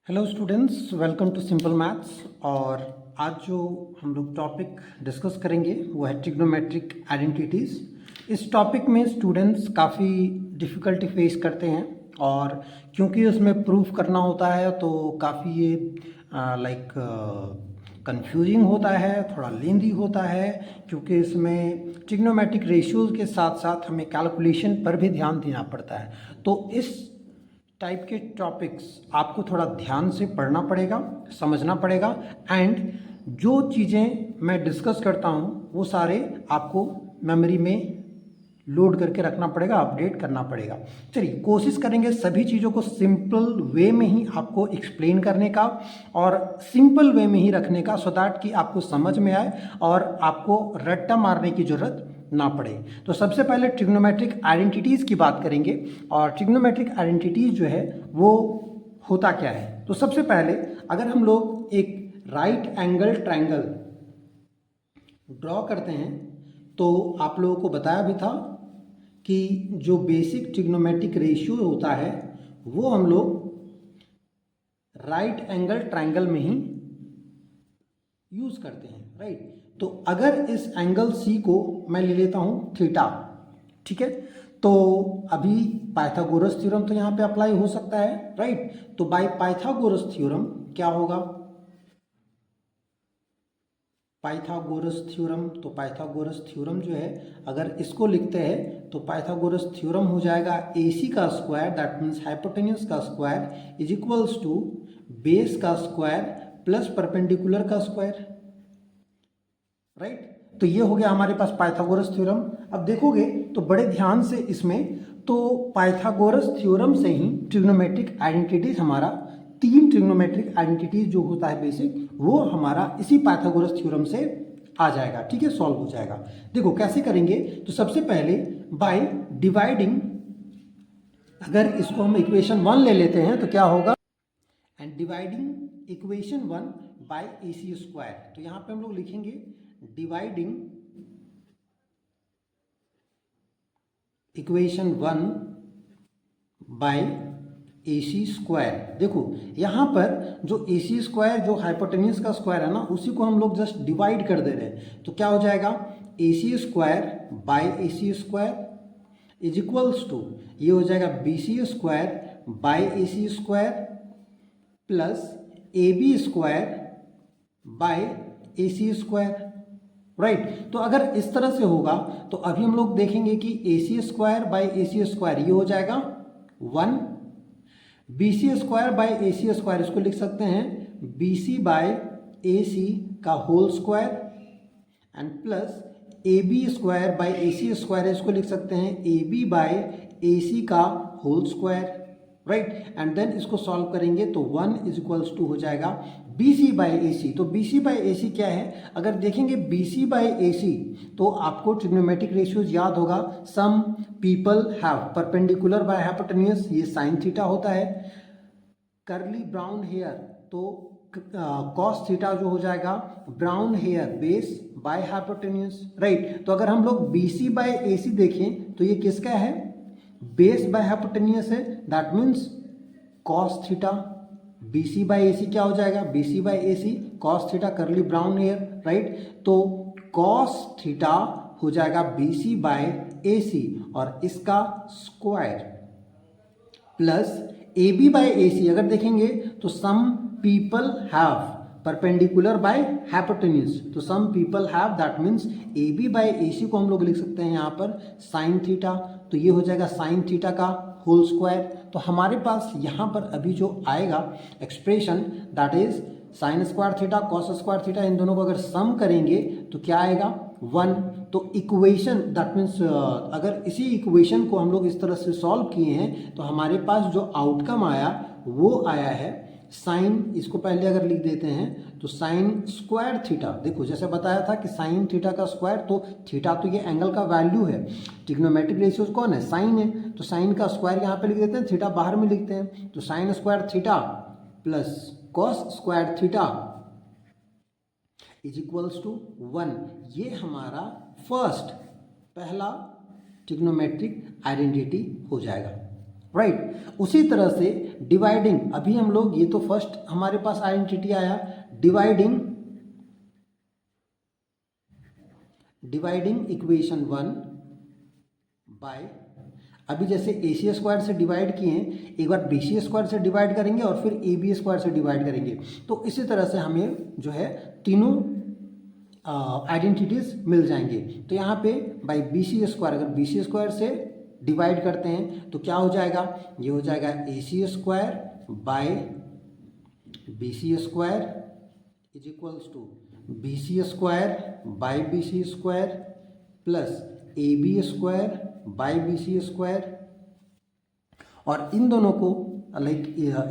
Hello students, welcome to simple maths. और आज जो हम लोग टॉपिक डिस्कस करेंगे वो है ट्रिग्नोमेट्रिक आइडेंटिटीज़। इस टॉपिक में स्टूडेंट्स काफ़ी डिफ़िकल्टी फेस करते हैं और क्योंकि उसमें प्रूफ करना होता है तो काफ़ी ये कंफ्यूजिंग होता है, थोड़ा लेंदी होता है, क्योंकि इसमें ट्रिग्नोमेट्रिक रेशियोज़ के साथ साथ हमें कैलकुलेशन पर भी ध्यान देना पड़ता है। तो इस टाइप के टॉपिक्स आपको थोड़ा ध्यान से पढ़ना पड़ेगा, समझना पड़ेगा एंड जो चीज़ें मैं डिस्कस करता हूँ वो सारे आपको मेमोरी में लोड करके रखना पड़ेगा, अपडेट करना पड़ेगा। चलिए कोशिश करेंगे सभी चीज़ों को सिंपल वे में ही आपको एक्सप्लेन करने का और सिंपल वे में ही रखने का, सो दैट कि आपको समझ में आए और आपको रट्टा मारने की ज़रूरत ना पड़े। तो सबसे पहले ट्रिग्नोमेट्रिक आइडेंटिटीज़ की बात करेंगे और ट्रिग्नोमेट्रिक आइडेंटिटीज़ जो है वो होता क्या है। तो सबसे पहले अगर हम लोग एक राइट एंगल ट्रायंगल ड्रॉ करते हैं तो आप लोगों को बताया भी था कि जो बेसिक ट्रिग्नोमेट्रिक रेशियो होता है वो हम लोग राइट एंगल ट्रायंगल में ही यूज करते हैं, राइट। तो अगर इस एंगल सी को मैं ले लेता हूं थीटा, ठीक है, तो अभी पाइथागोरस थ्योरम तो यहां पे अप्लाई हो सकता है, राइट। तो बाय पाइथागोरस थ्योरम क्या होगा, पाइथागोरस थ्योरम, तो पाइथागोरस थ्योरम जो है अगर इसको लिखते हैं तो पाइथागोरस थ्योरम हो जाएगा AC का स्क्वायर दैट मीन्स हाइपोटेन्यूज का square is equals to base का स्क्वायर प्लस परपेंडिकुलर का स्क्वायर, राइट। तो ये हो गया हमारे पास पाइथागोरस थ्योरम। अब देखोगे तो बड़े ध्यान से इसमें, तो पाइथागोरस थ्योरम से ही ट्रिग्नोमेट्रिक आइडेंटिटीज हमारा तीन ट्रिग्नोमेट्रिक आइडेंटिटीज जो होता है बेसिक, वो हमारा इसी पाइथागोरस थ्योरम से आ जाएगा, ठीक है, सॉल्व हो जाएगा। देखो कैसे करेंगे, तो सबसे पहले बाय डिवाइडिंग, अगर इसको हम इक्वेशन 1 ले लेते हैं तो क्या होगा, and dividing equation 1 by AC square. तो यहां पे हम लोग लिखेंगे dividing equation 1 by AC square. देखो यहां पर जो AC स्क्वायर जो हाइपोटेन्यूज का स्क्वायर है ना, उसी को हम लोग जस्ट डिवाइड कर दे रहे हैं। तो क्या हो जाएगा, AC square by AC square is equals to, ये हो जाएगा BC square by AC square plus AB square by AC square, right. तो अगर इस तरह से होगा तो अभी हम लोग देखेंगे कि AC square by AC square ये हो जाएगा 1, BC square by AC square इसको लिख सकते हैं BC बाय AC का whole square and plus AB square by AC square इसको लिख सकते हैं AB बाय AC का whole square, right. And then इसको सॉल्व करेंगे तो 1 इज इक्वल्स टू हो जाएगा BC बाई AC। तो BC बाई AC क्या है, अगर देखेंगे BC बाई AC तो आपको ट्रिग्नोमेट्रिक रेशियोज याद होगा, some people have perpendicular by hypotenuse, ये साइन थीटा होता है, कर्ली ब्राउन हेयर तो कॉस थीटा जो हो जाएगा brown hair base by hypotenuse, right. तो अगर हम लोग BC बाय AC देखें तो ये किसका है, बेस बाय हाइपोटेन्यूज है, that means cos theta. BC by AC क्या हो जाएगा, BC by AC cos theta curly brown hair, right. तो कॉस थीटा हो जाएगा BC बाई AC और इसका square plus AB by AC अगर देखेंगे तो some people have perpendicular by hypotenuse, तो some people have that means AB by AC को हम लोग लिख सकते हैं यहाँ पर साइन थीटा, तो ये हो जाएगा साइन थीटा का होल स्क्वायर। तो हमारे पास यहाँ पर अभी जो आएगा expression that is sine square theta cos square theta, इन दोनों को अगर सम करेंगे तो क्या आएगा 1। तो इक्वेशन दैट मीन्स अगर इसी इक्वेशन को हम लोग इस तरह से सॉल्व किए हैं तो हमारे पास जो आउटकम आया वो आया है साइन, इसको पहले अगर लिख देते हैं तो साइन स्क्वायर थीटा, देखो जैसे बताया था कि साइन थीटा का स्क्वायर, तो थीटा तो ये एंगल का वैल्यू है, ट्रिग्नोमेट्रिक रेशियोज कौन है, साइन है, तो साइन का स्क्वायर यहाँ पे लिख देते हैं, थीटा बाहर में लिखते हैं, तो sine square theta plus cos square theta is equals to 1। ये हमारा फर्स्ट पहला ट्रिग्नोमेट्रिक आइडेंटिटी हो जाएगा, राइट। उसी तरह से डिवाइडिंग, अभी हम लोग, ये तो फर्स्ट हमारे पास आइडेंटिटी आया, डिवाइडिंग इक्वेशन 1 बाय, अभी जैसे AC स्क्वायर से डिवाइड किए हैं, एक बार BC स्क्वायर से डिवाइड करेंगे और फिर AB स्क्वायर से डिवाइड करेंगे। तो इसी तरह से हमें जो है तीनों आइडेंटिटीज मिल जाएंगे। तो यहाँ पे बाई BC स्क्वायर, अगर BC स्क्वायर से डिवाइड करते हैं तो क्या हो जाएगा, ये हो जाएगा AC square by BC square is equals to BC square by BC square plus AB square by BC square. और इन दोनों को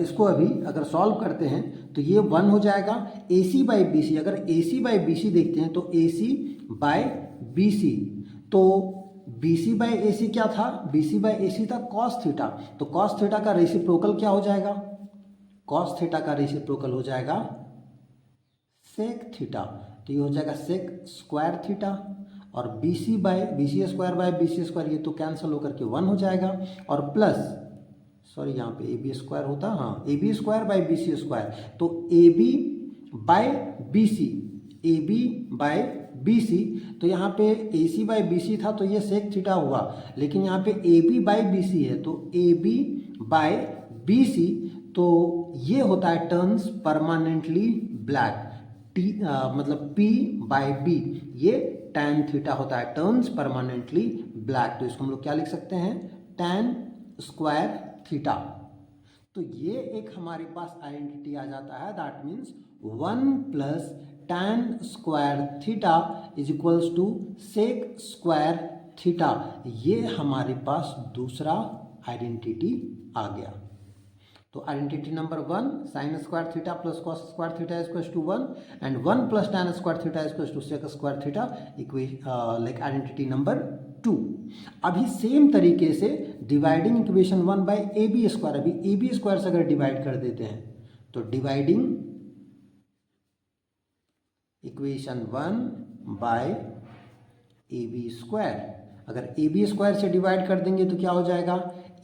इसको अभी अगर सॉल्व करते हैं तो ये 1 हो जाएगा। AC बाई BC, अगर AC बाई BC देखते हैं तो AC बाय BC, तो BC बाई AC क्या था, BC बाई AC था cos थीटा, तो cos थीटा का रेसिप्रोकल क्या हो जाएगा, cos थीटा का रेसिप्रोकल हो जाएगा sec थीटा, तो ये हो जाएगा sec स्क्वायर थीटा। और BC square by BC square, ये तो कैंसिल होकर के 1 हो जाएगा। और प्लस, सॉरी यहाँ पे AB स्क्वायर होता, हाँ AB square by BC square, तो AB बाय BC, तो यहाँ पे AC बाय BC था तो ये sec थीटा हुआ, लेकिन यहाँ पे AB बाय BC है तो AB बाय BC, तो ये होता है टर्न्स परमानेंटली ब्लैक, मतलब P बाय B, ये tan थीटा होता है, टर्न्स परमानेंटली ब्लैक। तो इसको हम लोग क्या लिख सकते हैं, tan स्क्वायर थीटा। तो ये एक हमारे पास आइडेंटिटी आ जाता है, that means 1 plus tan square theta is equals to sec square theta. ये हमारे पास दूसरा आइडेंटिटी आ गया। तो identity number 1, sine square theta plus cos square theta is equals to 1 and 1 plus tan square theta is equals to sec square theta, like identity number 2। अभी same तरीके से dividing equation 1 by AB square, अभी AB square से अगर divide कर देते हैं तो dividing equation 1 by AB square, अगर AB स्क्वायर से डिवाइड कर देंगे तो क्या हो जाएगा,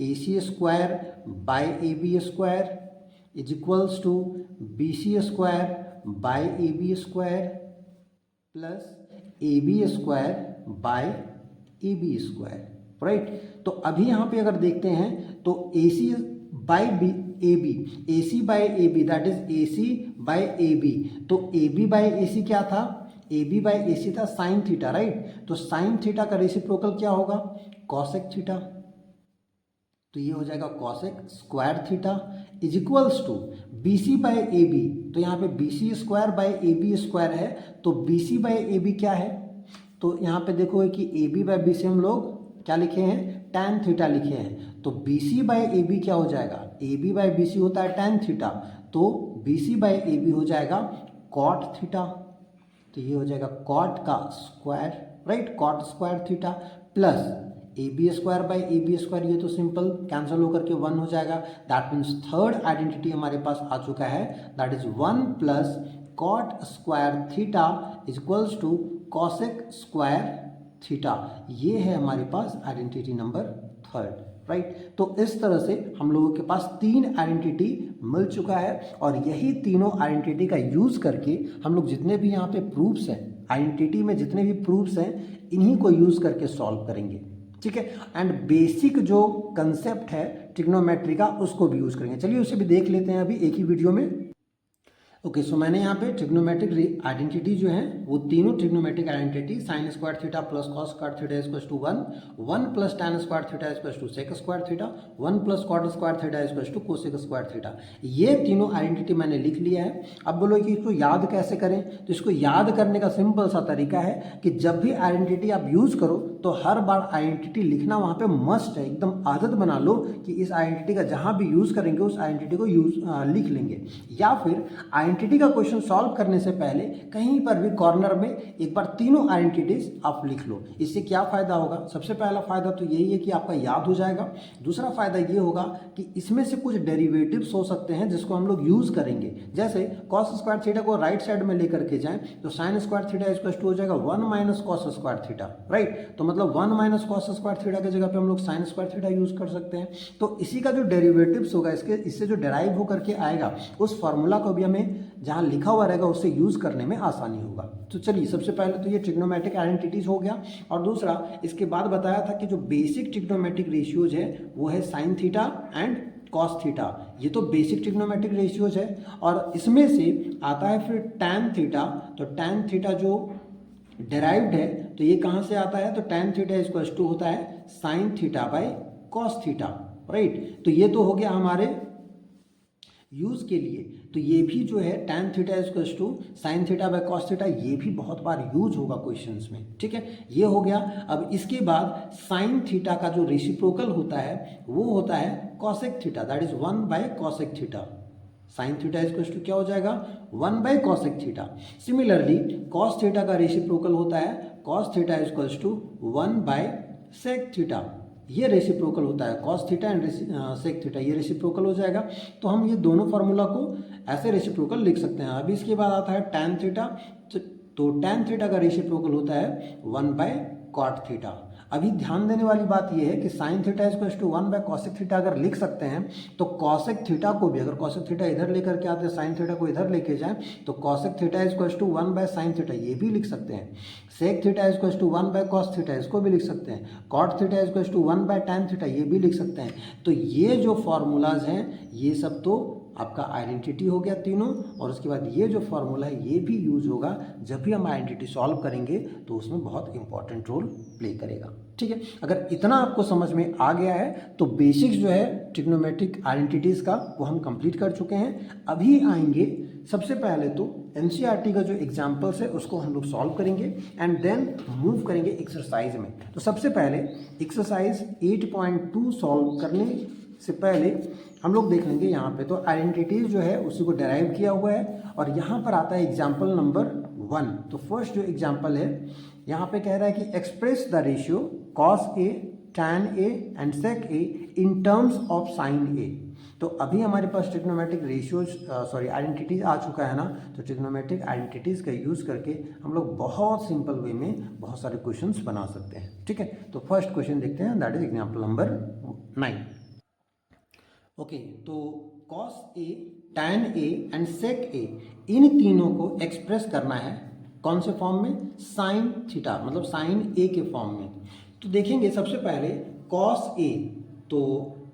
AC square by AB square is equals to BC square by AB square plus AB square by AB square, right. तो अभी यहाँ पे अगर देखते हैं तो AC by AC by AB, that is AC by AB, तो AB बाय AC क्या था, AB बाय AC था साइन थीटा, राइट। तो साइन थीटा का रेसिप्रोकल क्या होगा, कॉसेक थीटा, तो ये हो जाएगा cosec square theta is equals to BC by AB, तो यहाँ पे BC square by AB square है, तो BC बाय AB क्या है, तो यहाँ पे देखो कि AB बाय BC हम लोग क्या लिखे हैं, tan थीटा लिखे हैं, तो BC बाय AB क्या हो जाएगा, AB बाय BC होता है tan थीटा, तो BC बाय AB हो जाएगा cot थीटा, तो ये हो जाएगा cot का square, right, cot square theta plus AB square by AB square, ये तो सिंपल कैंसिल होकर के 1 हो जाएगा। दैट मीन्स थर्ड आइडेंटिटी हमारे पास आ चुका है, that is 1 plus cot square theta is equals to cosec square theta. ये है हमारे पास आइडेंटिटी नंबर थर्ड, राइट। तो इस तरह से हम लोगों के पास 3 आइडेंटिटी मिल चुका है और यही तीनों आइडेंटिटी का यूज़ करके हम लोग जितने भी यहाँ पे प्रूफ्स हैं, आइडेंटिटी में जितने भी प्रूफ्स हैं, इन्हीं को यूज़ करके सॉल्व करेंगे, ठीक है। एंड बेसिक जो कंसेप्ट है ट्रिग्नोमेट्री का उसको भी यूज़ करेंगे। चलिए उसे भी देख लेते हैं अभी एक ही वीडियो में। ओके, सो मैंने यहाँ पे ट्रिग्नोमेट्रिक आइडेंटिटी जो है वो तीनों trigonometric identity sine square theta plus cos square theta equals to 1, 1 plus tan square theta equals to sec square theta, 1 plus cot square theta equals to cosec square theta, ये तीनों identity मैंने लिख लिया है। अब बोलो कि इसको याद कैसे करें, तो इसको याद करने का सिंपल सा तरीका है कि जब भी आइडेंटिटी आप यूज़ करो तो हर बार आइडेंटिटी लिखना वहाँ पे मस्ट है, एकदम आदत बना लो कि इस आइडेंटिटी का जहाँ भी यूज़ करेंगे उस आइडेंटिटी को लिख लेंगे। या फिर आइडेंटिटी का क्वेश्चन सॉल्व करने से पहले कहीं पर भी कॉर्नर में एक बार तीनों आइडेंटिटीज आप लिख लो। इससे क्या फ़ायदा होगा, सबसे पहला फ़ायदा तो यही है कि आपका याद हो जाएगा। दूसरा फ़ायदा ये होगा कि इसमें से कुछ डेरिवेटिव्स हो सकते हैं जिसको हम लोग यूज़ करेंगे। जैसे कॉस स्क्वायर थीटा को राइट साइड में लेकर के जाएं तो sine square theta equal to हो जाएगा 1 minus cos square theta, right. तो मतलब 1 माइनस कॉस स्क्वायर थीटा की जगह पे हम लोग साइन स्क्वायर थीटा यूज कर सकते हैं। तो इसी का जो डेरिवेटिव्स होगा, इससे जो डेराइव होकर के आएगा, उस फॉर्मूला को भी हमें जहाँ लिखा हुआ रहेगा उससे यूज करने में आसानी होगा। तो चलिए, सबसे पहले तो ये ट्रिग्नोमेट्रिक आइडेंटिटीज हो गया, और दूसरा इसके बाद बताया था कि जो बेसिक ट्रिग्नोमेट्रिक रेशियोज है वो है sine theta and cos theta. ये तो बेसिक ट्रिग्नोमेट्रिक रेशियोज है, और इसमें से आता है फिर टैन थीटा। तो टैन थीटा जो डेराइव्ड है, तो ये कहाँ से आता है, तो टैन थीटा इक्वल्स टू होता है sign theta by cos theta, right. तो ये तो हो गया हमारे यूज के लिए। तो ये भी जो है tan theta equals to sine theta by cos theta, ये भी बहुत बार यूज होगा क्वेश्चंस में, ठीक है। ये हो गया। अब इसके बाद साइन थीटा का जो रेसिप्रोकल होता है वो होता है cosec theta, that is 1 by cosec theta. Sine theta equals to क्या हो जाएगा, 1 by cosec theta. Similarly cos theta का रेसिप्रोकल होता है cos theta equals to 1 by sec theta. ये रेसिप्रोकल होता है cos theta and sec theta, ये रेसिप्रोकल हो जाएगा। तो हम ये दोनों फार्मूला को ऐसे रेसिप्रोकल लिख सकते हैं। अभी इसके बाद आता है टैन थीटा। तो टैन थीटा का रेसिप्रोकल होता है 1 बाय कॉट थीटा। अभी ध्यान देने वाली बात यह है कि sine theta equals to 1 by cosec theta अगर लिख सकते हैं, तो कॉसेक थीटा को भी, अगर कॉसेक थीटा इधर लेकर के आते हैं, साइन थीटा को इधर लेके जाएं, तो cosec theta equals to 1 by sine theta, ये भी लिख सकते हैं। Sec theta equals to 1 by cos theta, इसको भी लिख सकते हैं। Cot theta equals to 1 by tan theta, ये भी लिख सकते हैं। तो ये जो फॉर्मूलाज हैं, ये सब तो आपका आइडेंटिटी हो गया तीनों, और उसके बाद ये जो फॉर्मूला है ये भी यूज होगा जब भी हम आइडेंटिटी सॉल्व करेंगे, तो उसमें बहुत इंपॉर्टेंट रोल प्ले करेगा, ठीक है। अगर इतना आपको समझ में आ गया है तो बेसिक्स जो है ट्रिग्नोमेट्रिक आइडेंटिटीज का वो हम कंप्लीट कर चुके हैं। अभी आएंगे सबसे पहले तो एनसीईआरटी का जो एग्जाम्पल्स है उसको हम लोग सॉल्व करेंगे एंड देन मूव करेंगे एक्सरसाइज में। तो सबसे पहले एक्सरसाइज 8.2 सॉल्व करने से पहले हम लोग देख लेंगे यहाँ पे, तो आइडेंटिटीज जो है उसी को डेराइव किया हुआ है, और यहाँ पर आता है एग्जाम्पल नंबर 1। तो फर्स्ट जो एग्जाम्पल है यहाँ पे कह रहा है कि express the ratio cos A tan A and sec A in terms of sine A. तो अभी हमारे पास ट्रिग्नोमेट्रिक रेशियोज आइडेंटिटीज आ चुका है ना, तो ट्रिग्नोमेट्रिक आइडेंटिटीज का यूज करके हम लोग बहुत सिंपल वे में बहुत सारे क्वेश्चंस बना सकते हैं, ठीक है। तो फर्स्ट क्वेश्चन देखते हैं, that is example number 9। Okay, तो cos A tan A and sec A, इन तीनों को एक्सप्रेस करना है कौन से फॉर्म में, साइन थीटा, मतलब साइन ए के फॉर्म में। तो देखेंगे सबसे पहले कॉस ए, तो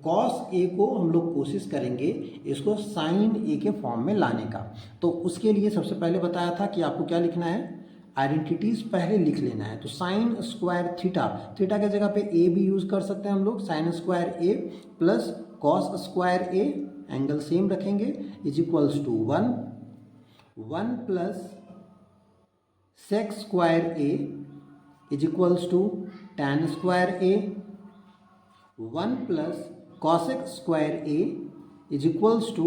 कॉस ए को हम लोग कोशिश करेंगे इसको साइन ए के फॉर्म में लाने का। तो उसके लिए सबसे पहले बताया था कि आपको क्या लिखना है, आइडेंटिटीज पहले लिख लेना है। तो साइन स्क्वायर थीटा, थीटा की जगह पे ए भी यूज कर सकते हैं हम लोग, sine square A plus cos square A, angle same रखेंगे, is equals to 1 plus sec square A is equals to tan square A, 1 plus cosec square A is equals to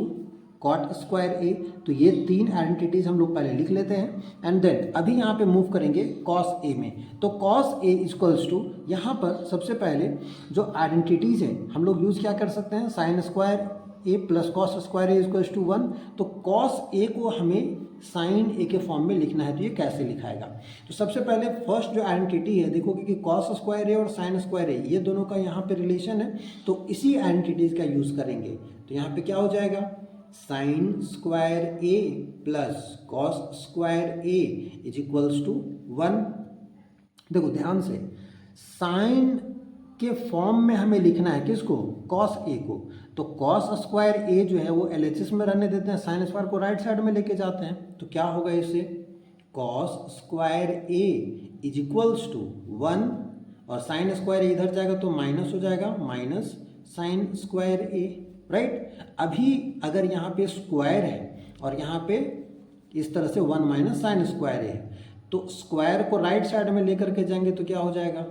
cot square A. तो ये तीन identities हम लोग पहले लिख लेते हैं एंड देन अभी यहाँ पे मूव करेंगे कॉस ए में। तो कॉस ए इक्वल्स टू, यहाँ पर सबसे पहले जो आइडेंटिटीज है हम लोग यूज क्या कर सकते हैं, sine square A plus cos square A equals to 1। तो कॉस ए को हमें साइन ए के फॉर्म में लिखना है, तो ये कैसे लिखाएगा। तो सबसे पहले फर्स्ट जो आइडेंटिटी है, देखोगे कि कॉस स्क्वायर ए और साइन स्क्वायर ए ये दोनों का यहाँ पे रिलेशन है, तो इसी आइडेंटिटीज का यूज करेंगे। तो यहाँ पे क्या हो जाएगा, sine square A plus cos square A is equals to 1। देखो ध्यान से, साइन के फॉर्म में हमें लिखना है किसको, कॉस ए को। तो कॉस स्क्वायर ए जो है वो एलएचएस में रहने देते हैं, साइन स्क्वायर को राइट साइड में लेके जाते हैं। तो क्या होगा इससे, cos square A is equals to 1, और साइन स्क्वायर इधर जाएगा तो माइनस हो जाएगा, माइनस साइन स्क्वायर ए, राइट। अभी अगर यहाँ पे स्क्वायर है और यहाँ पे इस तरह से 1 माइनस साइन स्क्वायर है, तो स्क्वायर को राइट साइड में लेकर के जाएंगे तो क्या हो जाएगा,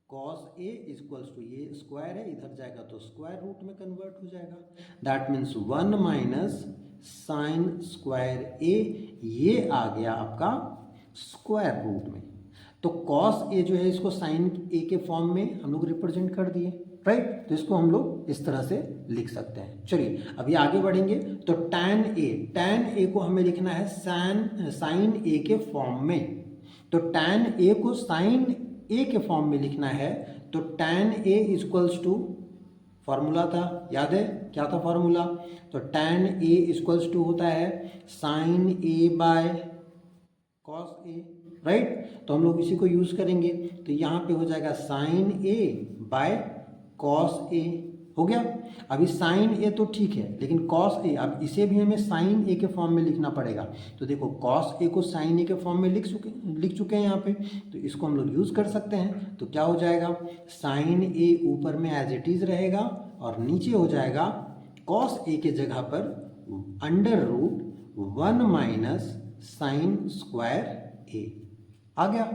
कॉस ए इक्वल्स टू, ये स्क्वायर है इधर जाएगा तो स्क्वायर रूट में कन्वर्ट हो जाएगा, that means 1 minus sine square A, ये आ गया आपका स्क्वायर रूट में। तो कॉस ए जो है इसको साइन ए के फॉर्म में हम लोग रिप्रेजेंट कर दिए, राइट। तो इसको हम लोग इस तरह से लिख सकते हैं। चलिए अभी आगे बढ़ेंगे। तो टैन ए को हमें लिखना है साइन ए के फॉर्म में। तो टैन ए को साइन ए के फॉर्म में लिखना है तो tan a equals to, formula था याद है क्या था फार्मूला, तो tan a इक्वल्स टू होता है sin a by cos a, right. तो हम लोग इसी को यूज करेंगे, तो यहाँ पे हो जाएगा sin a by cos a, हो गया। अभी sin a तो ठीक है, लेकिन cos a, अब इसे भी हमें sin a के फॉर्म में लिखना पड़ेगा। तो देखो cos a को sin a के फॉर्म में लिख चुके हैं यहाँ पे, तो इसको हम लोग यूज कर सकते हैं। तो क्या हो जाएगा, sin a ऊपर में एज इट इज रहेगा और नीचे हो जाएगा cos a के जगह पर under root 1 minus sine square a आ गया।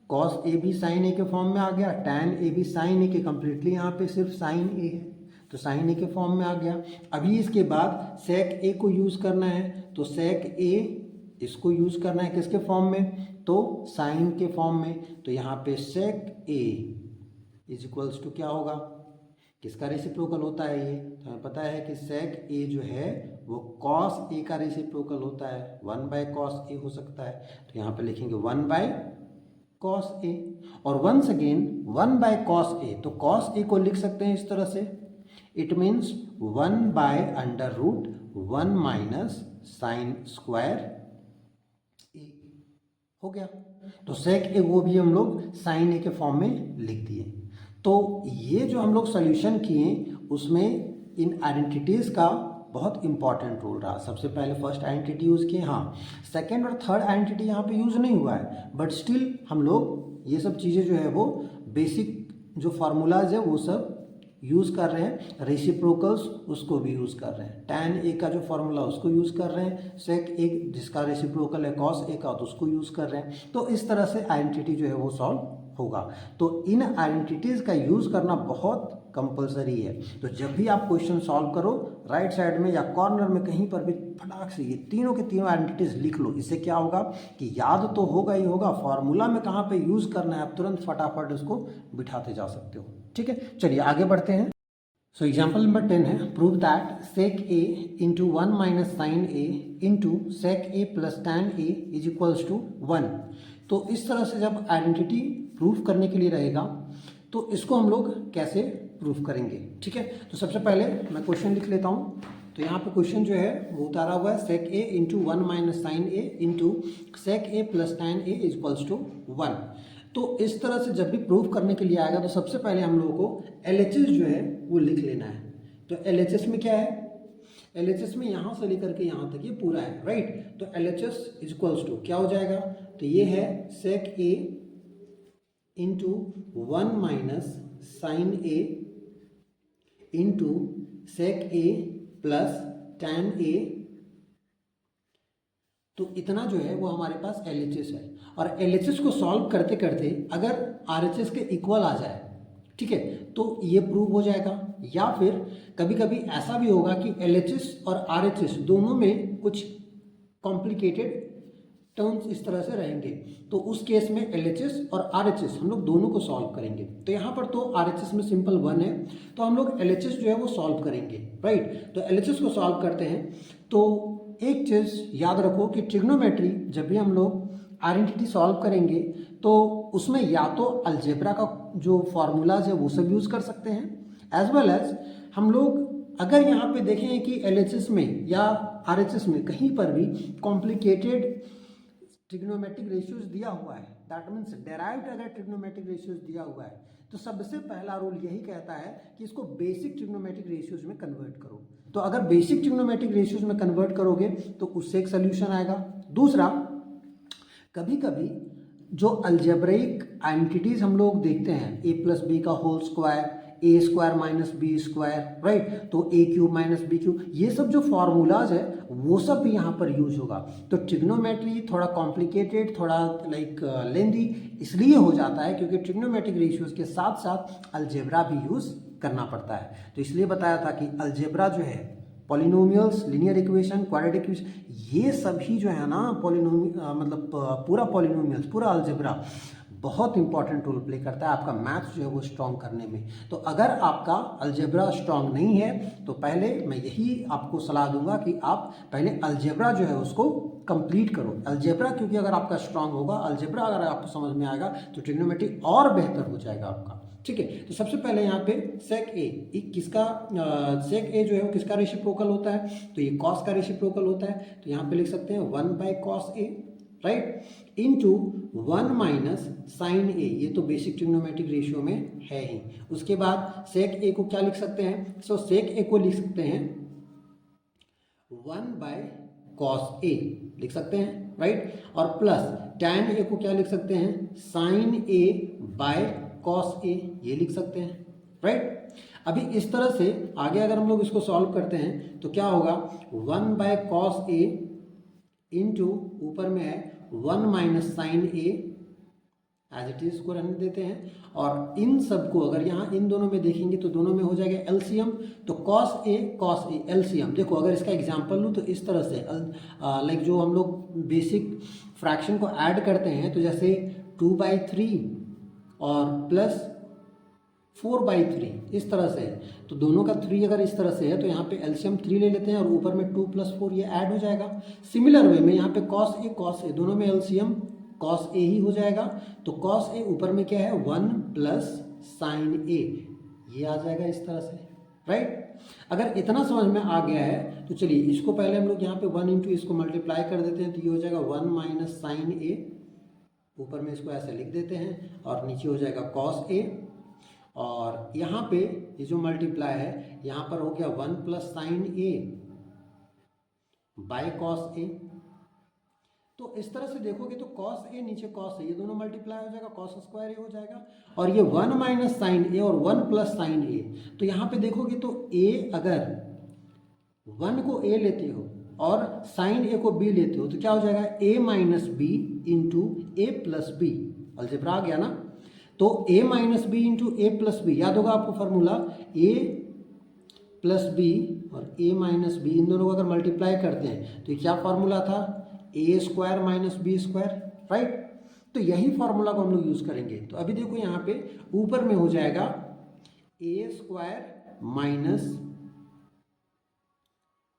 cos a भी sin a के फॉर्म में आ गया, tan a भी sin a के, कंप्लीटली यहाँ पे सिर्फ sin a है तो sin a के फॉर्म में आ गया। अभी इसके बाद sec a को यूज करना है, तो sec a इसको यूज करना है किसके फॉर्म में, तो sin के फॉर्म में। तो यहाँ पे sec a is equals to क्या होगा, किसका रेसिप्रोकल होता है ये, तो हमें पता है कि sec a जो है वो cos a का रेसिप्रोकल होता है, 1 बाय cos a हो सकता है। तो यहाँ पे लिखेंगे 1 बाय cos a, और once again 1 by cos a, तो cos a को लिख सकते हैं इस तरह से, it means 1 by under root 1 minus sine square a, हो गया। तो sec a वो भी हम लोग sin a के फॉर्म में लिख दिए। तो ये जो हम लोग सोल्यूशन किए उसमें इन आइडेंटिटीज़ का बहुत इंपॉर्टेंट रोल रहा। सबसे पहले फर्स्ट आइडेंटिटी यूज़ किए, हाँ सेकंड और थर्ड आइडेंटिटी यहाँ पे यूज़ नहीं हुआ है, बट स्टिल हम लोग ये सब चीज़ें जो है वो बेसिक जो फार्मूलाज है वो सब यूज़ कर रहे हैं, रेसिप्रोकल्स उसको भी यूज़ कर रहे हैं, tan a का जो फार्मूला उसको यूज़ कर रहे हैं, sec a जिसका रेसिप्रोकल है cos a का तो उसको यूज़ कर रहे हैं। तो इस तरह से आइडेंटिटी जो है वो सॉल्व होगा। तो इन आइडेंटिटीज़ का यूज़ करना बहुत कंपलसरी है। तो जब भी आप क्वेश्चन सॉल्व करो, राइट साइड में या कॉर्नर में कहीं पर भी फटाक से ये तीनों के तीनों आइडेंटिटीज़ लिख लो। इससे क्या होगा कि याद तो होगा ही होगा, फार्मूला में कहाँ पे यूज़ करना है आप तुरंत फटाफट उसको बिठाते जा सकते हो। ठीक है, चलिए आगे बढ़ते हैं। सो एग्जाम्पल नंबर 10 है, prove that sec a into 1 minus sine a into sec a plus tan a is equals to 1। तो इस तरह से जब आइडेंटिटी प्रूफ करने के लिए रहेगा तो इसको हम लोग कैसे प्रूफ करेंगे। ठीक है, तो सबसे पहले मैं क्वेश्चन लिख लेता हूँ। तो यहाँ पे क्वेश्चन जो है वो उतारा हुआ है sec a into 1 minus sine a into sec a plus tan a is equals to 1। तो इस तरह से जब भी प्रूफ करने के लिए आएगा तो सबसे पहले हम लोगों को LHS जो है वो लिख लेना है। तो LHS में क्या है, LHS में यहाँ से लेकर के यहाँ तक ये पूरा है, राइट। तो LHS इज इक्वल्स टू क्या हो जाएगा, तो ये है sec a into 1 minus sine a into sec a plus tan a। तो इतना जो है वो हमारे पास LHS है, और LHS को सॉल्व करते करते अगर RHS के इक्वल आ जाए, ठीक है, तो ये प्रूव हो जाएगा। या फिर कभी कभी ऐसा भी होगा कि LHS और RHS दोनों में कुछ कॉम्प्लिकेटेड टर्म्स इस तरह से रहेंगे, तो उस केस में LHS और RHS हम लोग दोनों को सॉल्व करेंगे। तो यहाँ पर तो RHS में सिंपल 1 है, तो हम लोग LHS जो है वो सॉल्व करेंगे, राइट। तो LHS को सॉल्व करते हैं। तो एक चीज़ याद रखो कि ट्रिग्नोमेट्री जब भी हम लोग आइडेंटिटी सॉल्व करेंगे तो उसमें या तो अलजेब्रा का जो फार्मूलाज है वो सब यूज़ कर सकते हैं, एज वेल एज हम लोग अगर यहाँ पे देखें कि LHS में या RHS में कहीं पर भी कॉम्प्लिकेटेड ट्रिग्नोमेट्रिक रेशियोज दिया हुआ है, दैट मीन्स डेराइव्ड अगर ट्रिग्नोमेट्रिक रेशियोज दिया हुआ है, तो सबसे पहला रूल यही कहता है कि इसको बेसिक ट्रिग्नोमेट्रिक रेशियोज में कन्वर्ट करो। तो अगर बेसिक ट्रिग्नोमेट्रिक रेशियोज में कन्वर्ट करोगे तो उससे एक सोल्यूशन आएगा। दूसरा, कभी कभी जो अलजेब्रिक आइडेंटिटीज हम लोग देखते हैं, a प्लस बी का whole square, A square minus B square, right, तो A cube minus B cube, ये सब जो फॉर्मूलाज है वो सब भी यहाँ पर यूज होगा। तो ट्रिग्नोमेट्री थोड़ा कॉम्प्लिकेटेड, थोड़ा लेंदी इसलिए हो जाता है क्योंकि ट्रिग्नोमेट्रिक रेशियोज के साथ साथ अलजेब्रा भी यूज करना पड़ता है। तो इसलिए बताया था कि अलजेब्रा जो है, polynomials, linear equation, quadratic equation, ये सभी जो है ना मतलब पूरा पॉलिनोमियल्स, पूरा अलजेब्रा बहुत इंपॉर्टेंट रोल प्ले करता है आपका मैथ्स जो है वो स्ट्रॉन्ग करने में। तो अगर आपका अलजेब्रा स्ट्रॉन्ग नहीं है तो पहले मैं यही आपको सलाह दूंगा कि आप पहले अलजेब्रा जो है उसको कंप्लीट करो। अलजेब्रा क्योंकि अगर आपका स्ट्रॉन्ग होगा, अलजेब्रा अगर आपको समझ में आएगा तो ट्रिग्नोमेट्री और बेहतर हो जाएगा आपका। ठीक है, तो सबसे पहले यहाँ पे सेक ए किसका सेक ए जो है वो किसका रेसिप्रोकल होता है, तो ये कॉस का रेसिप्रोकल होता है। तो यहाँ पे लिख सकते हैं 1/cos ए, राइट, इनटू 1 माइनस साइन ए, ये तो बेसिक ट्रिग्नोमेट्रिक रेशियो में है ही। उसके बाद सेक ए को क्या लिख सकते हैं, सो सेक ए को लिख सकते हैं 1/cos ए लिख सकते हैं, राइट, और प्लस टैन ए को क्या लिख सकते हैं, साइन ए बाय कॉस ए, ये लिख सकते हैं, राइट। अभी इस तरह से आगे अगर हम लोग इसको सॉल्व करते हैं तो क्या होगा, 1/cos ए इंटू ऊपर में है 1 minus sine a, as it is को रहने देते हैं। और इन सबको अगर यहाँ इन दोनों में देखेंगे तो दोनों में हो जाएगा एलसीएम, तो cos ए एलसीएम। देखो अगर इसका एग्जांपल लूँ तो इस तरह से लाइक जो हम लोग बेसिक फ्रैक्शन को ऐड करते हैं, तो जैसे 2/3 और प्लस 4/3 इस तरह से, तो दोनों का 3 अगर इस तरह से है तो यहाँ पे एलसीएम 3 ले लेते हैं और ऊपर में 2 + 4 ये ऐड हो जाएगा। सिमिलर वे में यहाँ पे cos ए दोनों में एलसीएम cos ए ही हो जाएगा, तो cos ए ऊपर में क्या है 1 प्लस साइन ए, ये आ जाएगा इस तरह से, राइट। अगर इतना समझ में आ गया है तो चलिए इसको पहले हम लोग यहाँ पे 1 इंटू इसको मल्टीप्लाई कर देते हैं, तो ये हो जाएगा 1 माइनस साइन ए, ऊपर में इसको ऐसे लिख देते हैं और नीचे हो जाएगा cos ए, और यहाँ पे ये जो मल्टीप्लाई है यहाँ पर हो गया 1 plus sine A bye cos ए। तो इस तरह से देखोगे तो cos ए नीचे cos ए, ये दोनों मल्टीप्लाई हो जाएगा, cos स्क्वायर ए हो जाएगा, और ये 1 माइनस साइन ए और 1 प्लस साइन ए। तो यहाँ पे देखोगे तो a अगर 1 को a लेते हो और साइन ए को b लेते हो तो क्या हो जाएगा a minus B into A plus B, algebra आ गया ना। तो a minus B into A plus B, याद होगा आपको फार्मूला, a प्लस बी और a माइनस बी, इन दोनों को अगर मल्टीप्लाई करते हैं तो ये क्या फार्मूला था, a square minus B square, right. तो यही फार्मूला को हम लोग यूज करेंगे। तो अभी देखो यहाँ पे ऊपर में हो जाएगा a स्क्वायर माइनस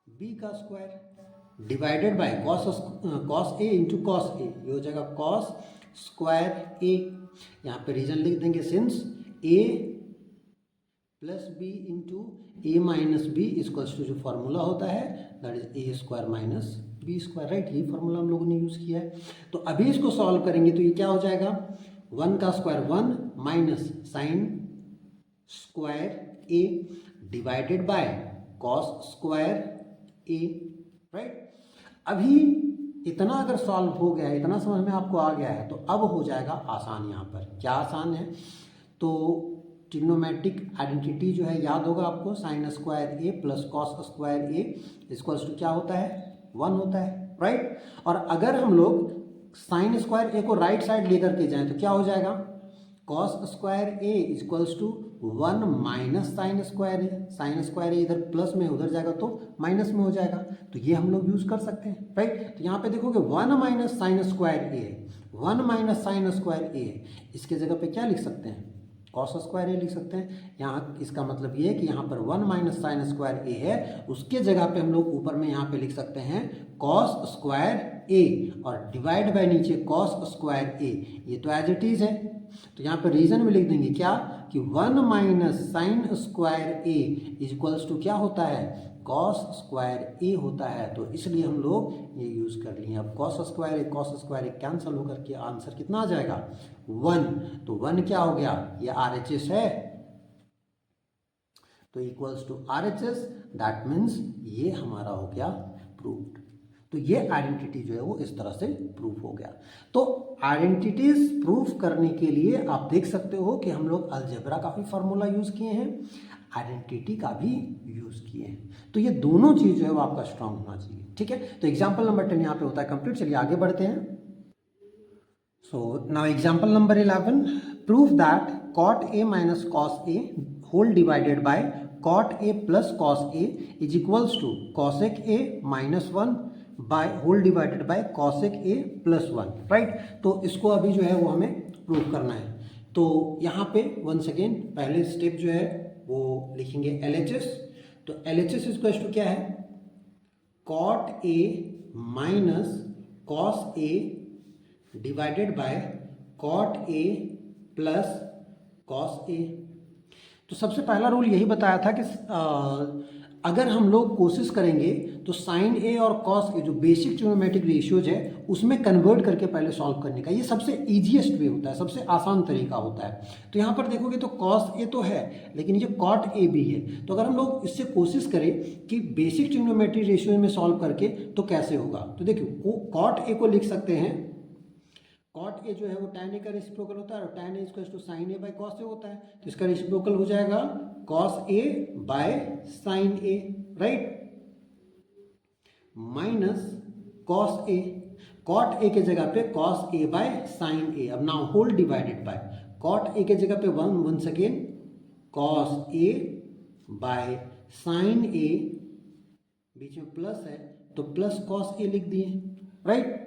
बी का square divided by cos A into cos ए, ये हो जाएगा cos स्क्वायर ए। यहाँ पे रीजन लिख देंगे, since a plus b into a minus b equals to जो फार्मूला होता है that is a square minus B square, right, यही फार्मूला हम लोगों ने यूज़ किया है। तो अभी इसको सॉल्व करेंगे तो ये क्या हो जाएगा, 1 का square 1 minus sine square A divided by cos square A, right. अभी इतना अगर सॉल्व हो गया है, इतना समझ में आपको आ गया है, तो अब हो जाएगा आसान। यहाँ पर क्या आसान है, तो ट्रिग्नोमेट्रिक आइडेंटिटी जो है याद होगा आपको, sine square A plus cos square A equals to क्या होता है 1 होता है, राइट। और अगर हम लोग साइन स्क्वायर ए को राइट साइड लेकर के जाएं तो क्या हो जाएगा, cos square A equals to 1 minus sine square A, sine square A इधर प्लस में उधर जाएगा तो माइनस में हो जाएगा, तो ये हम लोग यूज कर सकते हैं, राइट। तो यहाँ पे देखोगे 1 minus sine square A, 1 minus sine square ए, इसके जगह पे क्या लिख सकते हैं, कॉस स्क्वायर ए लिख सकते हैं। यहाँ इसका मतलब ये है कि यहाँ पर 1 माइनस साइन स्क्वायर ए है, उसके जगह पे हम लोग ऊपर में यहाँ पे लिख सकते हैं कॉस स्क्वायर ए और डिवाइड बाय नीचे कॉस स्क्वायर ए, ये तो एज इट इज है। तो यहाँ पर रीजन में लिख देंगे क्या कि 1 minus sine square A equals to क्या होता है, कॉस स्क्वायर ए होता है, तो इसलिए हम लोग ये यूज कर लिए। अब कॉस स्क्वायर ए कैंसिल होकर के आंसर कितना आ जाएगा 1, तो 1 क्या हो गया, ये RHS है, तो equals to RHS, that means ये हमारा हो गया प्रूव्ड। तो ये आइडेंटिटी जो है वो इस तरह से प्रूफ हो गया। तो आइडेंटिटीज प्रूफ करने के लिए आप देख सकते हो कि हम लोग अलजेब्रा का भी फार्मूला यूज किए हैं, आइडेंटिटी का भी यूज किए हैं। तो ये दोनों चीज जो है वो आपका स्ट्रांग होना चाहिए, ठीक है। तो एग्जाम्पल नंबर 10 यहाँ पे होता है कंप्लीट। चलिए आगे बढ़ते हैं। So now example number 11, proof that cot a minus cos a whole divided by cot a plus cos a is equals to cosec a minus 1 by whole divided by cosec a plus 1, right. तो इसको अभी जो है वो हमें prove करना है। तो यहाँ पे वन सेकेंड पहले स्टेप जो है वो लिखेंगे LHS। तो LHS इक्वल्स टू क्या है, cot A minus cos A divided by cot A plus cos A। तो सबसे पहला रूल यही बताया था कि अगर हम लोग कोशिश करेंगे तो साइन ए और कॉस ए जो बेसिक ट्रिग्नोमेट्रिक रेशियोज है उसमें कन्वर्ट करके पहले सॉल्व करने का, ये सबसे इजीएस्ट वे होता है, सबसे आसान तरीका होता है। तो यहाँ पर देखोगे तो कॉस ए तो है लेकिन ये कॉट ए भी है। तो अगर हम लोग इससे कोशिश करें कि बेसिक ट्रिग्नोमेट्रिक रेशियो में सॉल्व करके तो कैसे होगा, तो देखिए कॉट ए को लिख सकते हैं, कॉट ए जो है वो tan ए का रेसिप्रोकल होता है और tan A equals to sine A by cos A होता है। तो इसका रेसिप्रोकल हो जाएगा cos A by sine A, right, minus cos A, cot A के जगह पे cos A by sine A. अब now whole divided by cot A के जगह पे one second cos A by sine A, बीच में प्लस है तो प्लस कॉस ए लिख दिए, राइट।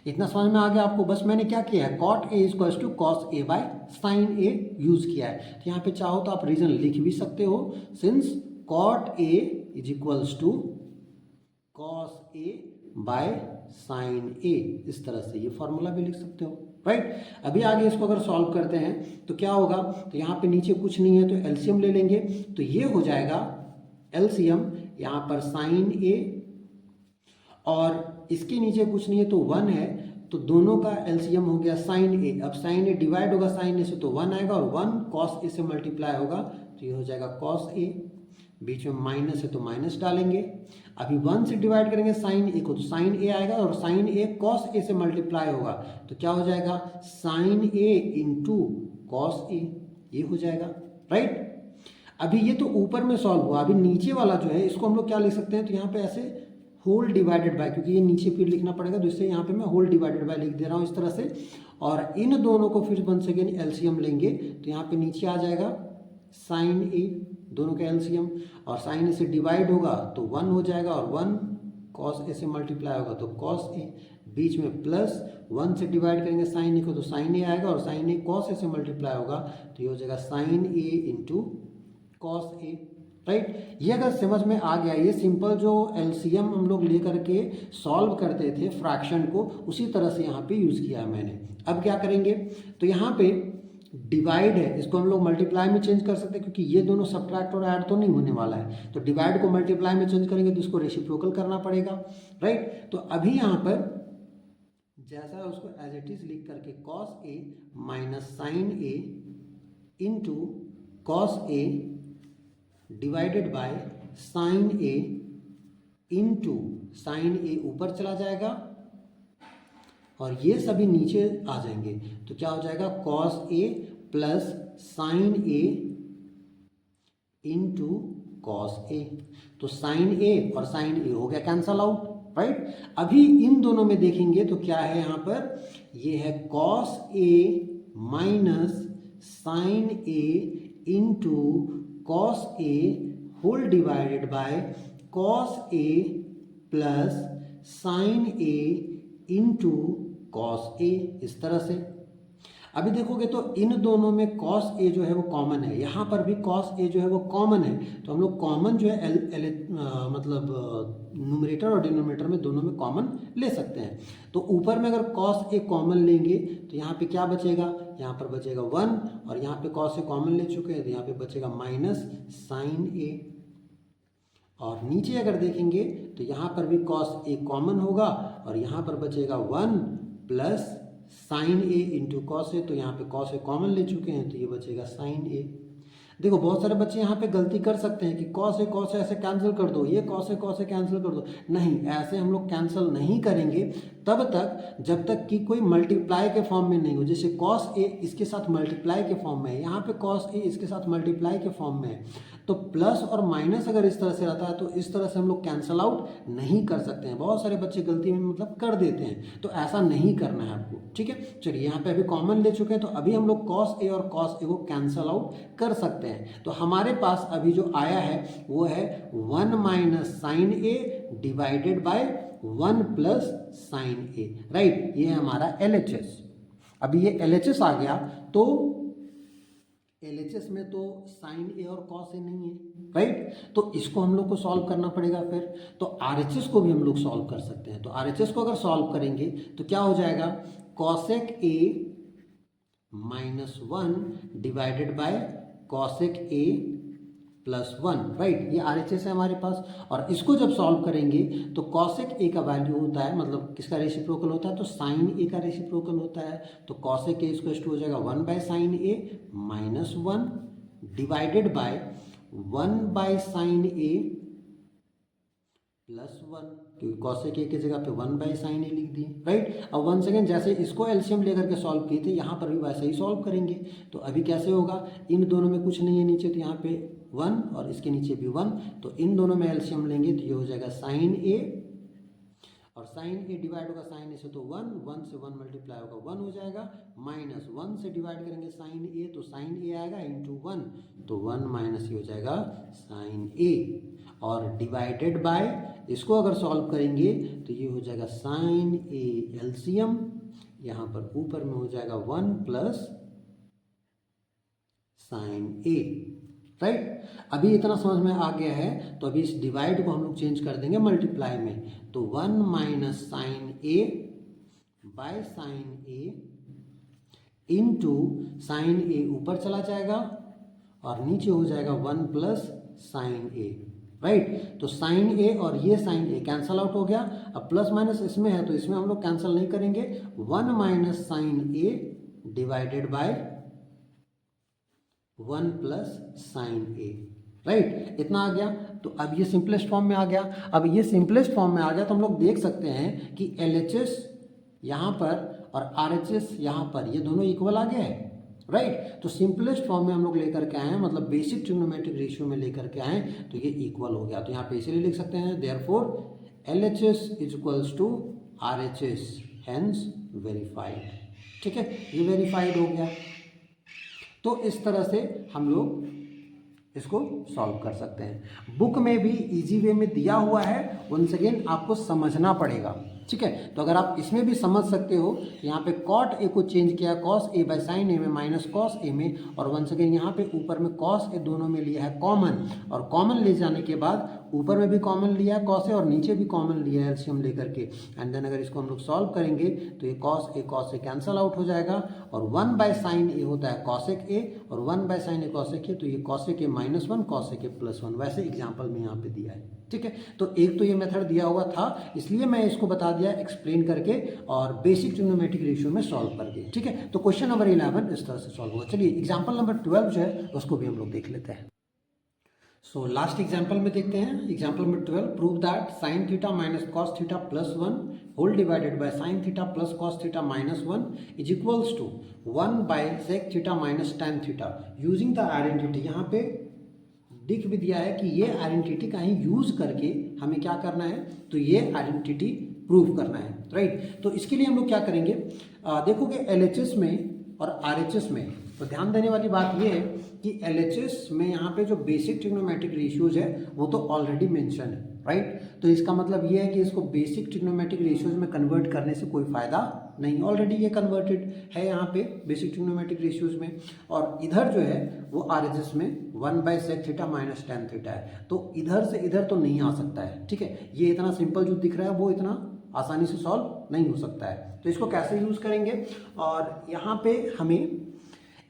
इतना समझ में आ गया आपको। बस मैंने क्या किया है, cot a equals to cos A by sine a use किया है। तो यहाँ पे चाहो तो आप रीजन लिख भी सकते हो, since cot A is equals to cos A by sine A, इस तरह से ये फॉर्मूला भी लिख सकते हो, राइट। अभी आगे इसको अगर सॉल्व करते हैं तो क्या होगा, तो यहाँ पे नीचे कुछ नहीं है तो एलसीएम ले लेंगे। तो ये हो जाएगा एलसीएम यहाँ पर साइन ए और इसके नीचे कुछ नहीं है तो 1 है, तो दोनों का एलसीएम हो गया साइन ए। अब साइन ए डिवाइड होगा साइन ए से तो 1 आएगा और 1 कॉस ए से मल्टीप्लाई होगा तो ये हो जाएगा कॉस ए, बीच में माइनस है तो माइनस डालेंगे। अभी 1 से डिवाइड करेंगे साइन ए को तो साइन ए आएगा और साइन ए कॉस ए से मल्टीप्लाई होगा तो क्या हो जाएगा साइन ए इंटू कॉस ए, ये हो जाएगा, राइट। अभी ये तो ऊपर में सॉल्व हुआ, अभी नीचे वाला जो है इसको हम लोग क्या लिख सकते हैं, तो यहाँ पे ऐसे होल डिवाइडेड बाय, क्योंकि ये नीचे फिर लिखना पड़ेगा तो इससे यहाँ पे मैं होल डिवाइडेड बाय लिख दे रहा हूँ इस तरह से। और इन दोनों को फिर वन सेकेंड एलसीएम लेंगे तो यहाँ पे नीचे आ जाएगा साइन ए, दोनों का एलसीएम, और साइन ए से डिवाइड होगा तो 1 हो जाएगा और 1 कॉस ए से मल्टीप्लाई होगा तो कॉस ए, बीच में प्लस 1 से डिवाइड करेंगे साइन ए को तो साइन ए आएगा और साइन ए कॉस ए से मल्टीप्लाई होगा तो ये हो जाएगा sign A into cos A, right. ये अगर समझ में आ गया, ये सिंपल जो एलसीएम हम लोग लेकर के सॉल्व करते थे फ्रैक्शन को, उसी तरह से यहाँ पे यूज़ किया है मैंने। अब क्या करेंगे, तो यहाँ पे डिवाइड है, इसको हम लोग मल्टीप्लाई में चेंज कर सकते हैं क्योंकि ये दोनों सब्ट्रैक्ट और ऐड तो नहीं होने वाला है। तो डिवाइड को मल्टीप्लाई में चेंज करेंगे तो इसको रेसिप्रोकल करना पड़ेगा, राइट। तो अभी यहाँ पर जैसा है उसको एज इट इज लिख करके cos A minus sine A into cos A divided by sine A into sine A ऊपर चला जाएगा और ये सभी नीचे आ जाएंगे तो क्या हो जाएगा cos A plus sine A into cos ए। तो साइन ए और साइन ए हो गया कैंसल आउट, राइट। अभी इन दोनों में देखेंगे तो क्या है, यहाँ पर ये है cos A minus sine A into cos A whole divided by cos A plus sine A into cos A, इस तरह से। अभी देखोगे तो इन दोनों में कॉस ए जो है वो कॉमन है, यहाँ पर भी कॉस ए जो है वो कॉमन है, तो हम लोग कॉमन जो है मतलब न्यूमरेटर और डिनोमिनेटर में दोनों में कॉमन ले सकते हैं। तो ऊपर में अगर कॉस ए कॉमन लेंगे तो यहाँ पे क्या बचेगा, यहाँ पर बचेगा 1 और यहाँ पे कॉस ए कॉमन ले चुके हैं तो यहाँ पे बचेगा माइनस साइन ए। और नीचे अगर देखेंगे तो यहाँ पर भी कॉस ए कॉमन होगा और यहाँ पर बचेगा 1 plus sine A into cos ए, तो यहाँ पे कॉस ए कॉमन ले चुके हैं तो ये बचेगा साइन ए। देखो बहुत सारे बच्चे यहाँ पे गलती कर सकते हैं कि कॉस ए ऐसे कैंसिल कर दो, ये कॉस ए कैंसिल कर दो। नहीं, ऐसे हम लोग कैंसिल नहीं करेंगे तब तक जब तक कि कोई मल्टीप्लाई के फॉर्म में नहीं हो। जैसे कॉस ए इसके साथ मल्टीप्लाई के फॉर्म में है, यहाँ पे कॉस ए इसके साथ मल्टीप्लाई के फॉर्म में है, तो प्लस और माइनस अगर इस तरह से रहता है तो इस तरह से हम लोग कैंसिल आउट नहीं कर सकते हैं। बहुत सारे बच्चे गलती में मतलब कर देते हैं, तो ऐसा नहीं करना है आपको, ठीक है। चलिए यहाँ पे अभी कॉमन ले चुके हैं तो अभी हम लोग कॉस ए और कॉस ए को कैंसिल आउट कर सकते हैं। तो हमारे पास अभी जो आया है वो है 1 minus sine a divided by 1 plus sine A, right. ये है हमारा LHS। अभी ये LHS आ गया, तो LHS में तो साइन ए और कॉस ए नहीं है, राइट। तो इसको हम लोग को सॉल्व करना पड़ेगा फिर। तो RHS को भी हम लोग सॉल्व कर सकते हैं। तो RHS को अगर सॉल्व करेंगे तो क्या हो जाएगा, cosec A -1 divided by cosec A +1, right. ये RHS है हमारे पास। और इसको जब सॉल्व करेंगे तो कॉसेक ए का वैल्यू होता है, मतलब किसका रेसिप्रोकल होता है, तो साइन ए का रेसिप्रोकल होता है। तो कॉसेक ए इक्वल टू हो जाएगा 1/sin A -1 divided by 1/sin A +1, क्योंकि कॉसेक ए की जगह पे 1/sin A लिख दिए, राइट। अब वन सेकेंड, जैसे इसको एलसीएम लेकर के सॉल्व किए थे, यहाँ पर भी वैसे ही सॉल्व करेंगे। तो अभी कैसे होगा, इन दोनों में कुछ नहीं है नीचे, तो यहाँ पे 1 और इसके नीचे भी 1, तो इन दोनों में एलसीएम लेंगे तो ये हो जाएगा sin A, और sin A डिवाइड होगा sin A से तो 1 से 1 मल्टीप्लाई होगा 1 हो जाएगा, -1 से डिवाइड करेंगे sin A तो sin A आएगा इंटू 1, तो 1 माइनस ये हो जाएगा sin A, और डिवाइडेड बाय इसको अगर सॉल्व करेंगे तो ये हो जाएगा sin A एलसीएम, यहाँ पर ऊपर में हो जाएगा 1 प्लस sin A, राइट। अभी इतना समझ में आ गया है, तो अभी इस डिवाइड को हम लोग चेंज कर देंगे मल्टीप्लाई में। तो 1 minus sine A by sine A into sine A ऊपर चला जाएगा और नीचे हो जाएगा 1 प्लस साइन ए, राइट। तो साइन ए और ये साइन ए कैंसल आउट हो गया। अब प्लस माइनस इसमें है तो इसमें हम लोग कैंसिल नहीं करेंगे। 1 minus sine a divided by 1 plus sine A, right. इतना आ गया। तो अब ये सिंपलेस्ट फॉर्म में आ गया। अब ये सिंपलेस्ट फॉर्म में आ गया तो हम लोग देख सकते हैं कि LHS यहाँ पर और RHS यहाँ पर, ये दोनों इक्वल आ गए हैं, राइट। तो सिंपलेस्ट फॉर्म में हम लोग लेकर के आए हैं, मतलब बेसिक ट्रिग्नोमेट्रिक रेशियो में लेकर के आए, तो ये इक्वल हो गया। तो यहाँ पे इसीलिए लिख सकते हैं therefore LHS is equals to RHS, hence verified. ठीक है, ये वेरीफाइड हो गया। तो इस तरह से हम लोग इसको सॉल्व कर सकते हैं। बुक में भी इजी वे में दिया हुआ है, वंस अगेन आपको समझना पड़ेगा, ठीक है। तो अगर आप इसमें भी समझ सकते हो, यहाँ पे कॉट ए को चेंज किया कॉस ए बाय साइन ए में माइनस कॉस ए में, और वंस अगेन यहाँ पे ऊपर में कॉस ए दोनों में लिया है कॉमन, और कॉमन ले जाने के बाद ऊपर में भी कॉमन लिया है कॉस ए और नीचे भी कॉमन लिया है एलसीएम लेकर के, एंड देन अगर इसको हम लोग सॉल्व करेंगे तो ये कॉस ए कैंसल आउट हो जाएगा, और 1 बाय साइन ए होता है कॉसेक ए, और 1 बाय साइन ए कॉसेक ए, तो ये कॉसेक ए -1 कॉसेक ए +1, वैसे एग्जाम्पल में यहाँ पे दिया है, ठीक है। तो एक तो ये मेथड दिया हुआ था, इसलिए मैं इसको बता दिया एक्सप्लेन करके और बेसिक ट्रिग्नोमेट्रिक रेशियो में सॉल्व करके, ठीक है। तो क्वेश्चन नंबर 11 इस तरह से सॉल्व हुआ। चलिए एग्जाम्पल नंबर 12 जो है उसको भी हम लोग देख लेते हैं। सो लास्ट एग्जाम्पल में देखते हैं। Example number 12, prove that sine theta minus cos theta +1 whole divided by sine theta plus cos theta -1 is equals to 1 by sec theta minus tan theta using the identity. यहाँ पे दिख भी दिया है कि ये आइडेंटिटी का ही यूज करके हमें क्या करना है, तो ये आइडेंटिटी प्रूव करना है, राइट। तो इसके लिए हम लोग क्या करेंगे, देखोगे LHS में और RHS में, तो ध्यान देने वाली बात ये है कि LHS में यहाँ पे जो बेसिक ट्रिग्नोमेट्रिक रेशियोज है वो तो ऑलरेडी मेंशन है, राइट। तो इसका मतलब ये है कि इसको बेसिक ट्रिग्नोमेट्रिक रेशियोज में कन्वर्ट करने से कोई फायदा नहीं, ऑलरेडी ये कन्वर्टेड है यहाँ पे बेसिक ट्रिग्नोमेट्रिक रेशियोज में। और इधर जो है वो RHS में 1 by sec theta minus tan theta है, तो इधर से इधर तो नहीं आ सकता है, ठीक है। ये इतना सिंपल जो दिख रहा है वो इतना आसानी से सॉल्व नहीं हो सकता है। तो इसको कैसे यूज करेंगे, और यहाँ पे हमें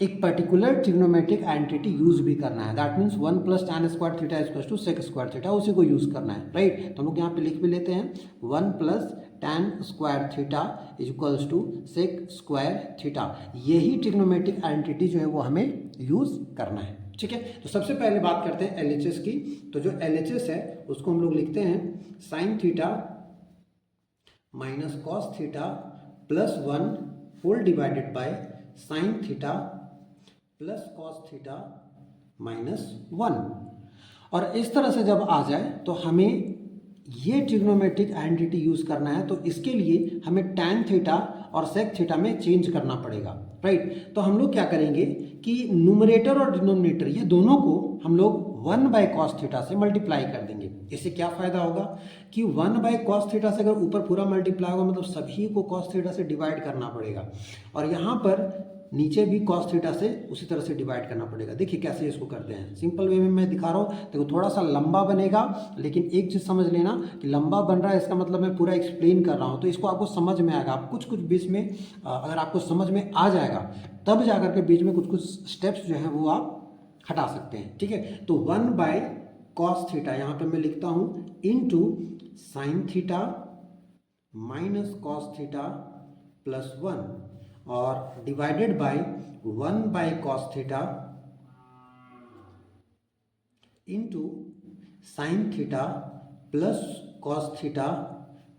एक पर्टिकुलर ट्रिग्नोमेट्रिक आइडेंटिटी यूज भी करना है, that means 1 plus tan square theta equals to sec square theta, उसी को यूज करना है, राइट। तो हम लोग यहाँ पे लिख भी लेते हैं 1 plus tan square theta equals to sec square theta. यही ट्रिग्नोमेट्रिक आइडेंटिटी जो है वो हमें यूज करना है, ठीक है। तो सबसे पहले बात करते हैं LHS की। तो जो LHS है उसको हम लोग लिखते हैं sine theta minus cos theta +1 whole divided by sine theta plus cos theta -1। और इस तरह से जब आ जाए तो हमें ये ट्रिग्नोमेट्रिक आइडेंटिटी यूज करना है, तो इसके लिए हमें टैन थीटा और सेक थीटा में चेंज करना पड़ेगा, राइट। तो हम लोग क्या करेंगे कि न्यूमरेटर और डिनोमिनेटर ये दोनों को हम लोग 1 बाय कॉस थीटा से मल्टीप्लाई कर देंगे। इससे क्या फ़ायदा होगा कि 1 बाय कॉस थीटा से अगर ऊपर पूरा मल्टीप्लाई होगा मतलब सभी को कॉस थीटा से डिवाइड करना पड़ेगा, और यहाँ पर नीचे भी कॉस थीटा से उसी तरह से डिवाइड करना पड़ेगा। देखिए कैसे इसको करते हैं, सिंपल वे में मैं दिखा रहा हूँ। देखो थोड़ा सा लंबा बनेगा, लेकिन एक चीज़ समझ लेना कि लंबा बन रहा है इसका मतलब मैं पूरा एक्सप्लेन कर रहा हूँ, तो इसको आपको समझ में आएगा। आप कुछ कुछ बीच में अगर आपको समझ में आ जाएगा तब जा करके बीच में कुछ कुछ स्टेप्स जो हैं वो आप हटा सकते हैं, ठीक है। तो 1 बाय कॉस थीटा यहाँ पे मैं लिखता हूँ into sine theta minus cos theta plus 1 और divided by 1 by cos theta into sine theta plus cos theta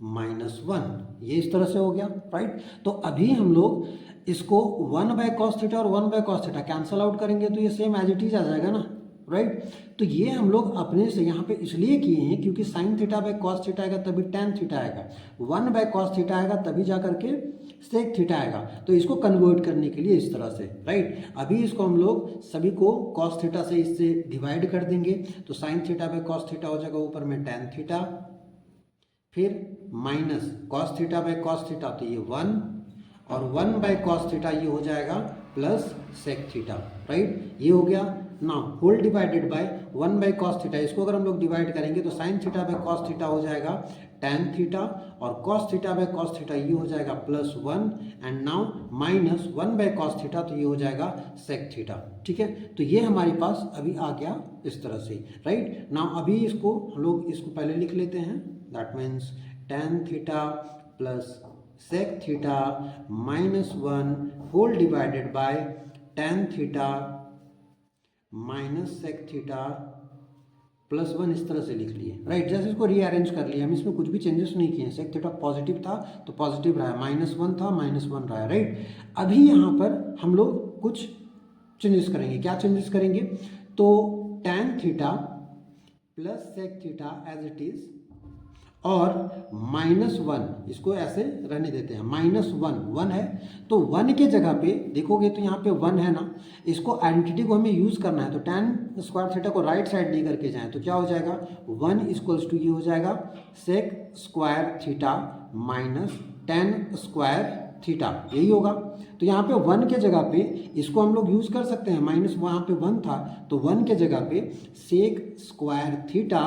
minus 1। ये इस तरह से हो गया, राइट। तो अभी हम लोग इसको 1 बाय कॉस थीटा और 1 by cos theta cancel out करेंगे तो ये सेम एज इट इज आ जाएगा ना, राइट। तो ये हम लोग अपने से यहाँ पे इसलिए किए हैं क्योंकि sign theta by cos theta आएगा तभी टैन थीटा आएगा, 1 बाय कॉस थीटा आएगा तभी जा करके सेक थीटा आएगा। तो इसको कन्वर्ट करने के लिए इस तरह से, राइट। अभी इसको हम लोग सभी को कॉस थीटा से इससे डिवाइड कर देंगे, तो sine theta by cos theta हो जाएगा ऊपर में टैन थीटा, फिर minus cos theta by cos theta तो ये 1 और 1 बाय कॉस थीटा ये हो जाएगा प्लस सेक थीटा, राइट। ये हो गया ना, whole divided by 1 by cos theta. इसको अगर हम लोग डिवाइड करेंगे तो sine theta by cos theta हो जाएगा टैन थीटा और cos theta by cos theta ये हो जाएगा plus 1 and now minus 1 by cos theta तो ये हो जाएगा सेक थीटा, ठीक है। तो ये हमारे पास अभी आ गया इस तरह से, राइट। नाउ अभी इसको हम लोग इसको पहले लिख लेते हैं, that means tan theta plus sec theta minus 1 whole divided by tan theta minus sec theta plus 1 इस तरह से लिख लिए, राइट। जैसे इसको रीअरेंज कर लिया, हम इसमें कुछ भी चेंजेस नहीं किए। सेक थीटा पॉजिटिव था तो पॉजिटिव रहा, माइनस 1 था माइनस 1 रहा, राइट। अभी यहाँ पर हम लोग कुछ चेंजेस करेंगे। क्या चेंजेस करेंगे, तो tan theta plus sec theta as it is और माइनस 1 इसको ऐसे रहने देते हैं, माइनस 1 है तो 1 के जगह पे देखोगे तो यहाँ पे 1 है ना, इसको आइडेंटिटी को हमें यूज़ करना है। तो टैन स्क्वायर थीटा को राइट साइड ले करके जाएं तो क्या हो जाएगा 1 इक्वल्स टू ये हो जाएगा sec square theta minus tan square theta, यही होगा। तो यहाँ पे 1 के जगह पे इसको हम लोग यूज़ कर सकते हैं, माइनस वहाँ पे 1 था तो 1 के जगह पे sec square theta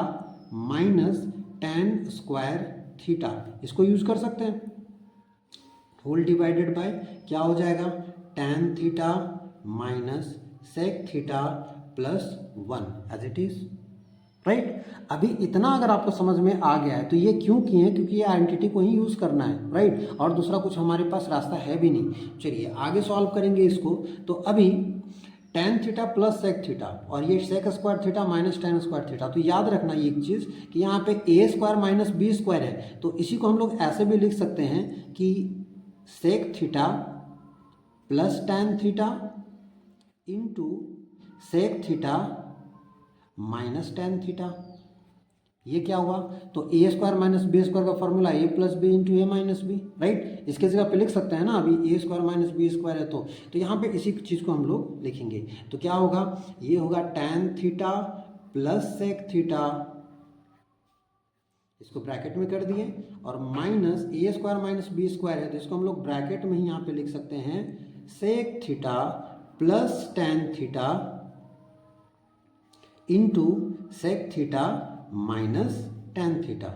minus tan square theta इसको यूज कर सकते हैं। होल डिवाइडेड बाय क्या हो जाएगा tan theta minus sec theta plus 1 as it is, right. अभी इतना अगर आपको समझ में आ गया है तो ये क्यों किए हैं, क्योंकि ये आइडेंटिटी को ही यूज करना है, राइट। और दूसरा कुछ हमारे पास रास्ता है भी नहीं। चलिए आगे सॉल्व करेंगे इसको। तो अभी tan theta plus sec theta और ये sec square theta minus tan square theta, तो याद रखना ये एक चीज़ कि यहाँ पे a square minus B square है, तो इसी को हम लोग ऐसे भी लिख सकते हैं कि sec theta plus tan theta into sec theta minus tan theta. ये क्या हुआ, तो a square minus B square का formula a plus b into a minus b, right. इसके जगह पे लिख सकते हैं ना, अभी a square minus B square है तो यहाँ पे इसी चीज़ को हम लोग लिखेंगे। तो क्या होगा, ये होगा tan theta plus sec theta, इसको ब्रैकेट में कर दिए, और minus a square minus B square है तो इसको हम लोग ब्रैकेट में ही यहाँ पे लिख सकते हैं sec theta plus tan theta into sec theta minus tan theta,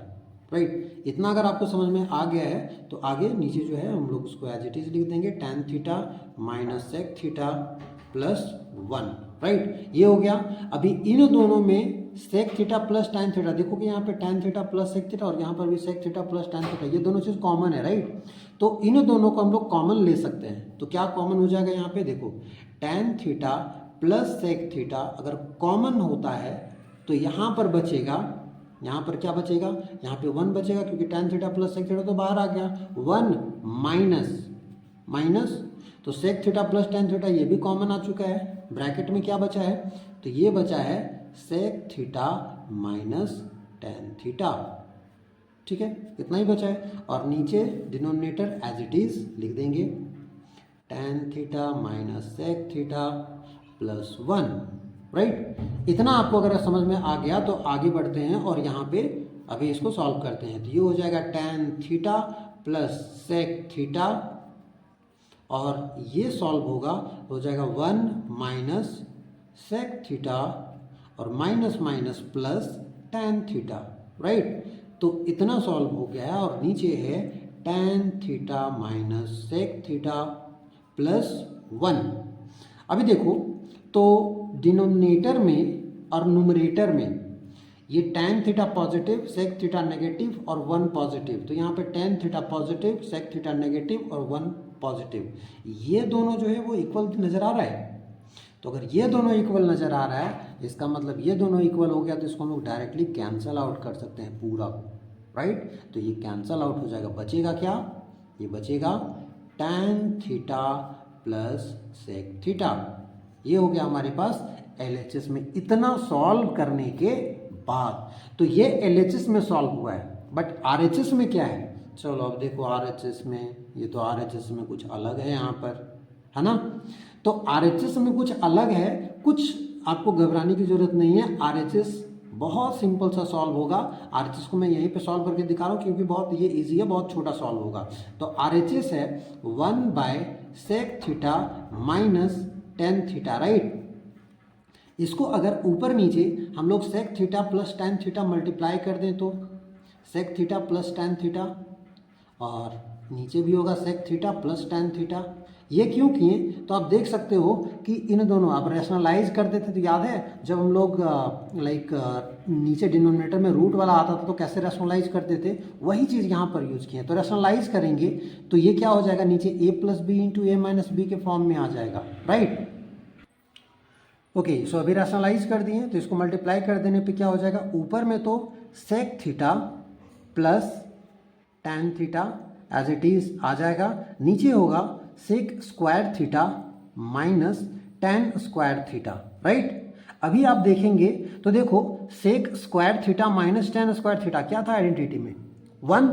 right. इतना अगर आपको समझ में आ गया है तो आगे नीचे जो है हम लोग उसको एज इट इज लिख देंगे tan theta minus sec theta plus 1, right. ये हो गया। अभी इन दोनों में sec theta plus tan theta, देखो कि यहाँ पे tan theta plus sec theta और यहाँ पर भी sec theta plus tan theta, ये दोनों चीज़ कॉमन है, राइट। तो इन दोनों को हम लोग कॉमन ले सकते हैं। तो क्या कॉमन हो जाएगा यहाँ पे, देखो tan theta plus sec theta अगर कॉमन होता है तो यहाँ पर बचेगा, यहाँ पर क्या बचेगा, यहाँ पे 1 बचेगा क्योंकि tan theta plus sec theta तो बाहर आ गया, 1 माइनस तो sec theta plus tan theta ये भी कॉमन आ चुका है। ब्रैकेट में क्या बचा है, तो ये बचा है sec theta minus tan theta, ठीक है, इतना ही बचा है। और नीचे डिनोमिनेटर एज इट इज लिख देंगे tan theta minus sec theta plus 1, right. इतना आपको अगर समझ में आ गया तो आगे बढ़ते हैं और यहाँ पे अभी इसको सॉल्व करते हैं। तो ये हो जाएगा tan theta plus sec theta, और ये सॉल्व होगा, हो जाएगा 1 माइनस सेक थीटा और minus minus plus tan theta, right. तो इतना सॉल्व हो गया है और नीचे है tan theta minus sec theta plus 1। अभी देखो तो डिनोमिनेटर में और न्यूमरेटर में ये tan theta positive, sec theta negative और 1 पॉजिटिव, तो यहाँ पे tan theta positive, sec theta negative और 1 पॉजिटिव, ये दोनों जो है वो इक्वल नज़र आ रहा है। तो अगर ये दोनों इक्वल नज़र आ रहा है, इसका मतलब ये दोनों इक्वल हो गया, तो इसको हम लोग डायरेक्टली कैंसल आउट कर सकते हैं पूरा, राइट। तो ये कैंसल आउट हो जाएगा, बचेगा क्या, ये बचेगा tan theta plus sec theta. ये हो गया हमारे पास LHS में इतना सॉल्व करने के बाद। तो ये LHS में सॉल्व हुआ है, बट RHS में क्या है, चलो अब देखो RHS में, ये तो RHS में कुछ अलग है यहाँ पर, है ना। तो RHS में कुछ अलग है, कुछ आपको घबराने की जरूरत नहीं है। RHS बहुत सिंपल सा सॉल्व होगा। RHS को मैं यहीं पे सॉल्व करके दिखा रहा हूँ क्योंकि बहुत ये इजी है, बहुत छोटा सॉल्व होगा। तो RHS है 1 by sec theta minus tan theta, right. इसको अगर ऊपर नीचे हम लोग sec theta plus tan theta multiply कर दें तो sec theta plus tan theta, और नीचे भी होगा sec theta plus tan theta. ये क्यों किए, तो आप देख सकते हो कि इन दोनों आप रैशनलाइज करते थे, तो याद है जब हम लोग नीचे डिनोमिनेटर में रूट वाला आता था तो कैसे रैशनलाइज करते थे, वही चीज़ यहाँ पर यूज किए। तो रैशनलाइज करेंगे तो ये क्या हो जाएगा, नीचे a plus b into a minus b के फॉर्म में आ जाएगा, राइट। ओके, सो अभी रैशनलाइज कर दिए तो इसको मल्टीप्लाई कर देने पे क्या हो जाएगा, ऊपर में तो sec theta plus tan theta as it is आ जाएगा, नीचे होगा sec square theta minus tan square theta, right. अभी आप देखेंगे तो देखो sec square theta minus tan square theta क्या था आइडेंटिटी में, 1,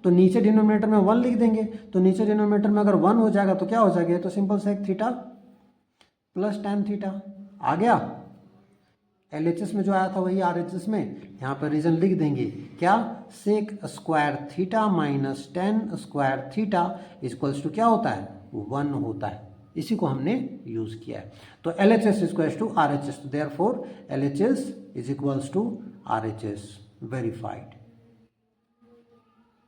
तो नीचे डिनोमिनेटर में 1 लिख देंगे। तो नीचे डिनोमिनेटर में अगर 1 हो जाएगा तो क्या हो जाएगा, तो simple sec theta plus tan theta आ गया। LHS में जो आया था वही RHS में, यहाँ पर रीजन लिख देंगे क्या, sec square theta minus tan square theta equals to क्या होता है, 1 होता है। इसी को हमने यूज किया है। तो LHS equals to RHS, therefore LHS is equals to RHS, verified.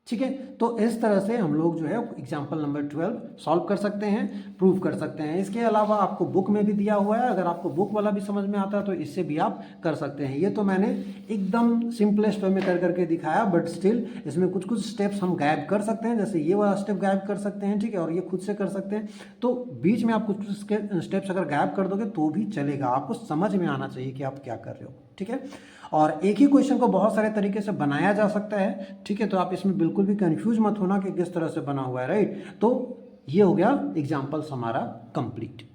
ठीक है, तो इस तरह से हम लोग जो है एग्जाम्पल नंबर 12 सॉल्व कर सकते हैं, प्रूव कर सकते हैं। इसके अलावा आपको बुक में भी दिया हुआ है, अगर आपको बुक वाला भी समझ में आता है तो इससे भी आप कर सकते हैं। ये तो मैंने एकदम सिंपलेस्ट वे में कर करके दिखाया, बट स्टिल इसमें कुछ कुछ स्टेप्स हम गायब कर सकते हैं, जैसे ये वाला स्टेप गायब कर सकते हैं, ठीक है, और ये खुद से कर सकते हैं। तो बीच में आप कुछ कुछ स्टेप्स अगर गायब कर दोगे तो भी चलेगा, आपको समझ में आना चाहिए कि आप क्या कर रहे हो, ठीक है। और एक ही क्वेश्चन को बहुत सारे तरीके से बनाया जा सकता है, ठीक है। तो आप इसमें बिल्कुल भी कंफ्यूज मत होना कि किस तरह से बना हुआ है, राइट। तो ये हो गया एग्जाम्पल्स हमारा कंप्लीट।